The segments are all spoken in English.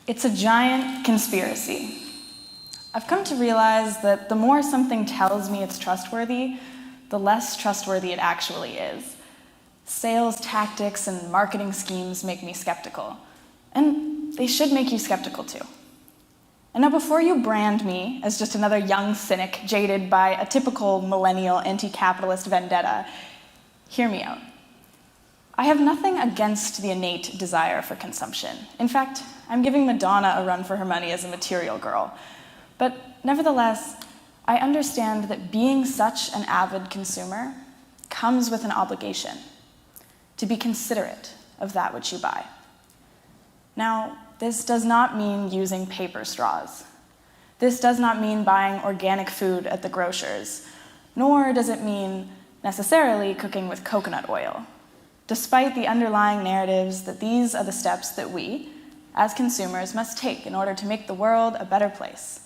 It's a giant conspiracy. I've come to realize that the more something tells me it's trustworthy, the less trustworthy it actually is. Sales tactics and marketing schemes make me skeptical, and they should make you skeptical too. And now before you brand me as just another young cynic jaded by a typical millennial anti-capitalist vendetta, hear me out. I have nothing against the innate desire for consumption. In fact, I'm giving Madonna a run for her money as a material girl. But nevertheless, I understand that being such an avid consumer comes with an obligation to be considerate of that which you buy. Now, this does not mean using paper straws. This does not mean buying organic food at the grocer's, nor does it mean necessarily cooking with coconut oil, despite the underlying narratives that these are the steps that we, as consumers, must take in order to make the world a better place.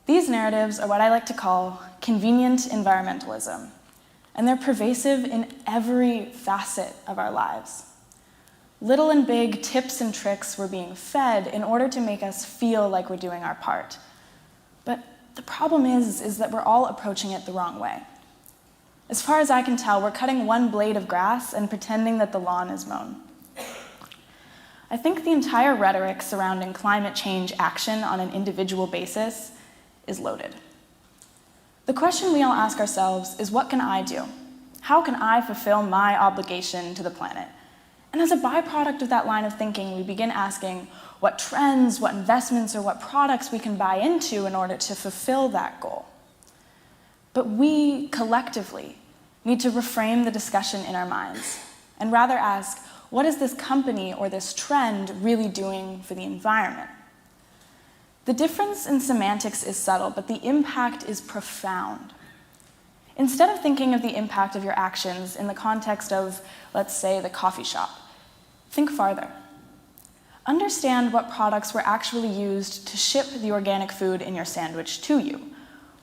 These narratives are what I like to call convenient environmentalism, and they're pervasive in every facet of our lives. Little and big tips and tricks we're being fed in order to make us feel like we're doing our part. But the problem is that we're all approaching it the wrong way. As far as I can tell, we're cutting one blade of grass and pretending that the lawn is mown. I think the entire rhetoric surrounding climate change action on an individual basis is loaded. The question we all ask ourselves is, what can I do? How can I fulfill my obligation to the planet? And as a byproduct of that line of thinking, we begin asking what trends, what investments, or what products we can buy into in order to fulfill that goal. But we, collectively, need to reframe the discussion in our minds and rather ask, what is this company or this trend really doing for the environment? The difference in semantics is subtle, but the impact is profound. Instead of thinking of the impact of your actions in the context of, let's say, the coffee shop, think farther. Understand what products were actually used to ship the organic food in your sandwich to you,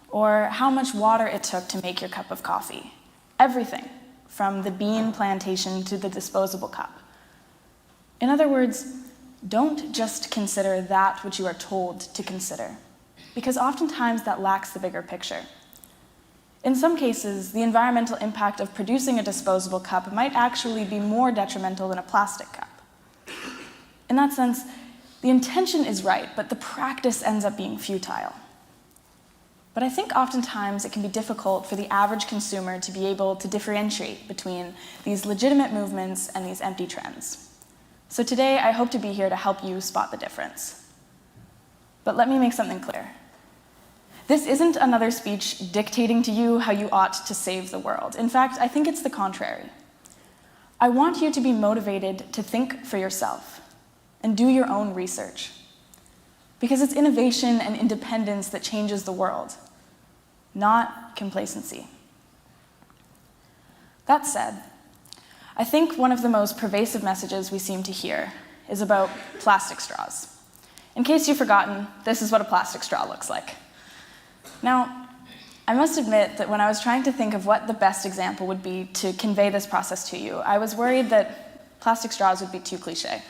or how much water it took to make your cup of coffee. Everything, from the bean plantation to the disposable cup. In other words, don't just consider that which you are told to consider, because oftentimes that lacks the bigger picture. In some cases, the environmental impact of producing a disposable cup might actually be more detrimental than a plastic cup. In that sense, the intention is right, but the practice ends up being futile. But I think oftentimes it can be difficult for the average consumer to be able to differentiate between these legitimate movements and these empty trends. So today, I hope to be here to help you spot the difference. But let me make something clear. This isn't another speech dictating to you how you ought to save the world. In fact, I think it's the contrary. I want you to be motivated to think for yourself and do your own research. Because it's innovation and independence that changes the world, not complacency. That said, I think one of the most pervasive messages we seem to hear is about plastic straws. In case you've forgotten, this is what a plastic straw looks like. Now, I must admit that when I was trying to think of what the best example would be to convey this process to you, I was worried that plastic straws would be too cliché.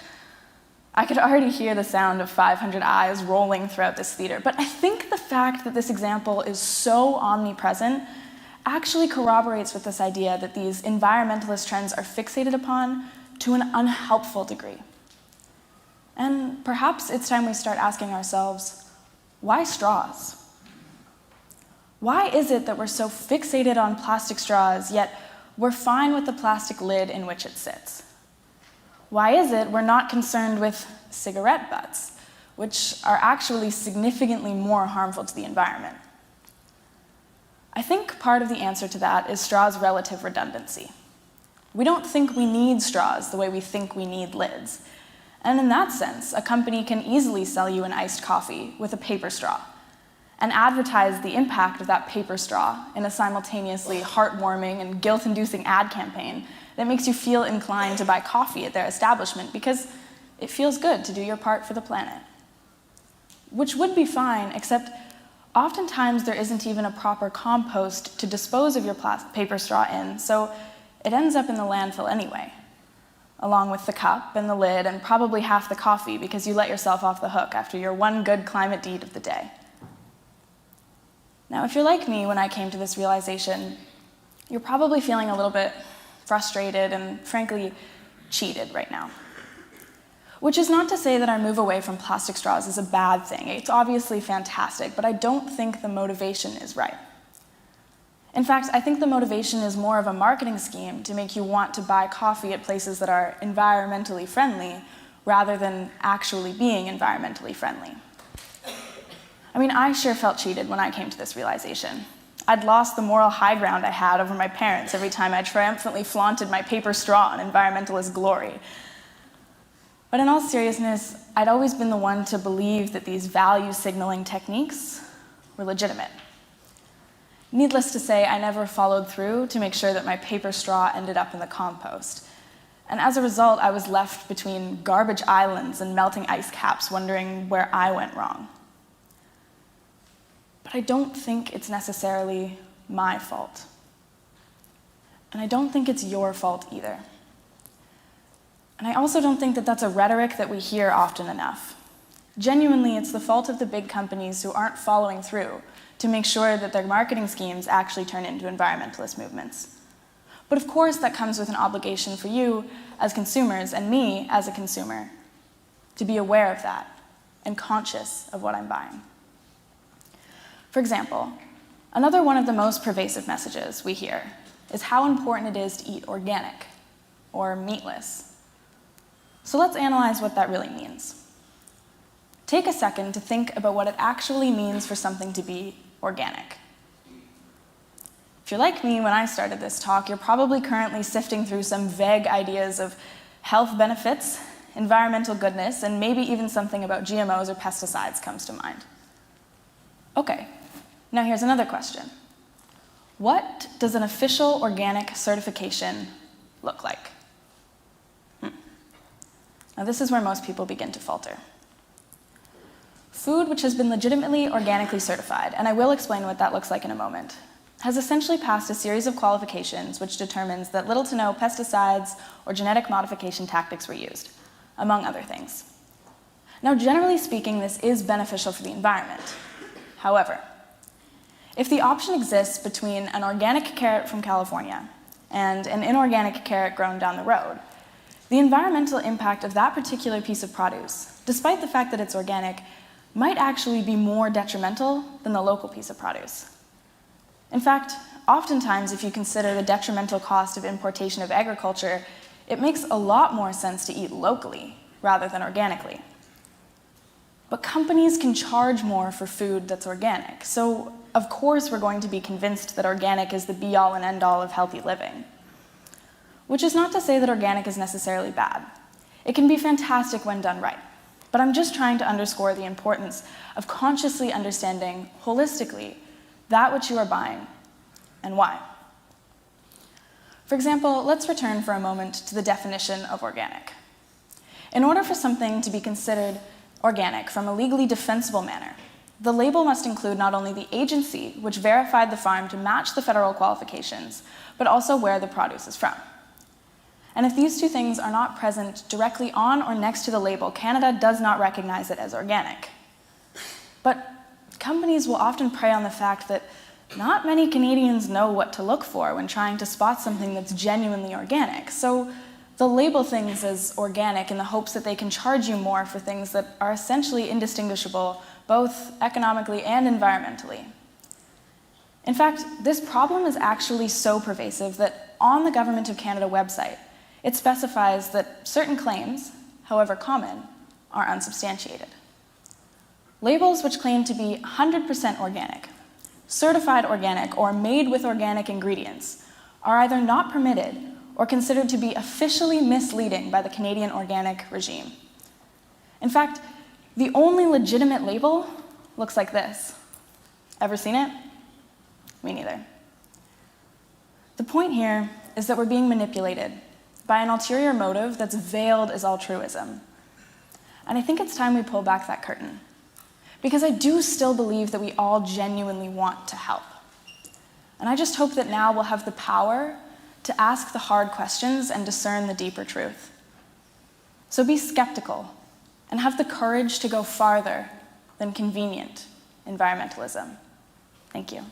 I could already hear the sound of 500 eyes rolling throughout this theater, but I think the fact that this example is so omnipresent actually corroborates with this idea that these environmentalist trends are fixated upon to an unhelpful degree. And perhaps it's time we start asking ourselves, why straws? Why is it that we're so fixated on plastic straws, yet we're fine with the plastic lid in which it sits? Why is it we're not concerned with cigarette butts, which are actually significantly more harmful to the environment? I think part of the answer to that is straws' relative redundancy. We don't think we need straws the way we think we need lids. And in that sense, a company can easily sell you an iced coffee with a paper straw and advertise the impact of that paper straw in a simultaneously heartwarming and guilt-inducing ad campaign that makes you feel inclined to buy coffee at their establishment because it feels good to do your part for the planet. Which would be fine, except oftentimes there isn't even a proper compost to dispose of your paper straw in, so it ends up in the landfill anyway. along with the cup and the lid and probably half the coffee because you let yourself off the hook after your one good climate deed of the day. Now, if you're like me when I came to this realization, you're probably feeling a little bit frustrated and, frankly, cheated right now. Which is not to say that our move away from plastic straws is a bad thing. It's obviously fantastic, but I don't think the motivation is right. In fact, I think the motivation is more of a marketing scheme to make you want to buy coffee at places that are environmentally friendly rather than actually being environmentally friendly. I mean, I sure felt cheated when I came to this realization. I'd lost the moral high ground I had over my parents every time I triumphantly flaunted my paper straw in environmentalist glory. But in all seriousness, I'd always been the one to believe that these value signaling techniques were legitimate. Needless to say, I never followed through to make sure that my paper straw ended up in the compost. And as a result, I was left between garbage islands and melting ice caps, wondering where I went wrong. But I don't think it's necessarily my fault. And I don't think it's your fault either. And I also don't think that that's a rhetoric that we hear often enough. Genuinely, it's the fault of the big companies who aren't following through to make sure that their marketing schemes actually turn into environmentalist movements. But of course, that comes with an obligation for you as consumers and me as a consumer to be aware of that and conscious of what I'm buying. For example, another one of the most pervasive messages we hear is how important it is to eat organic or meatless. So let's analyze what that really means. Take a second to think about what it actually means for something to be organic. If you're like me when I started this talk, you're probably currently sifting through some vague ideas of health benefits, environmental goodness, and maybe even something about GMOs or pesticides comes to mind. Okay, now here's another question. What does an official organic certification look like? Now this is where most people begin to falter. Food which has been legitimately organically certified, and I will explain what that looks like in a moment, has essentially passed a series of qualifications which determines that little to no pesticides or genetic modification tactics were used, among other things. Now, generally speaking, this is beneficial for the environment. However, if the option exists between an organic carrot from California and an inorganic carrot grown down the road, the environmental impact of that particular piece of produce, despite the fact that it's organic, might actually be more detrimental than the local piece of produce. In fact, oftentimes, if you consider the detrimental cost of importation of agriculture, it makes a lot more sense to eat locally rather than organically. But companies can charge more for food that's organic, so of course we're going to be convinced that organic is the be-all and end-all of healthy living. Which is not to say that organic is necessarily bad. It can be fantastic when done right. But I'm just trying to underscore the importance of consciously understanding, holistically, that which you are buying and why. For example, let's return for a moment to the definition of organic. In order for something to be considered organic from a legally defensible manner, the label must include not only the agency which verified the farm to match the federal qualifications, but also where the produce is from. And if these two things are not present directly on or next to the label, Canada does not recognize it as organic. But companies will often prey on the fact that not many Canadians know what to look for when trying to spot something that's genuinely organic. So they'll label things as organic in the hopes that they can charge you more for things that are essentially indistinguishable, both economically and environmentally. In fact, this problem is actually so pervasive that on the Government of Canada website, it specifies that certain claims, however common, are unsubstantiated. Labels which claim to be 100% organic, certified organic, or made with organic ingredients are either not permitted or considered to be officially misleading by the Canadian organic regime. In fact, the only legitimate label looks like this. Ever seen it? Me neither. The point here is that we're being manipulated by an ulterior motive that's veiled as altruism. And I think it's time we pull back that curtain. Because I do still believe that we all genuinely want to help. And I just hope that now we'll have the power to ask the hard questions and discern the deeper truth. So be skeptical and have the courage to go farther than convenient environmentalism. Thank you.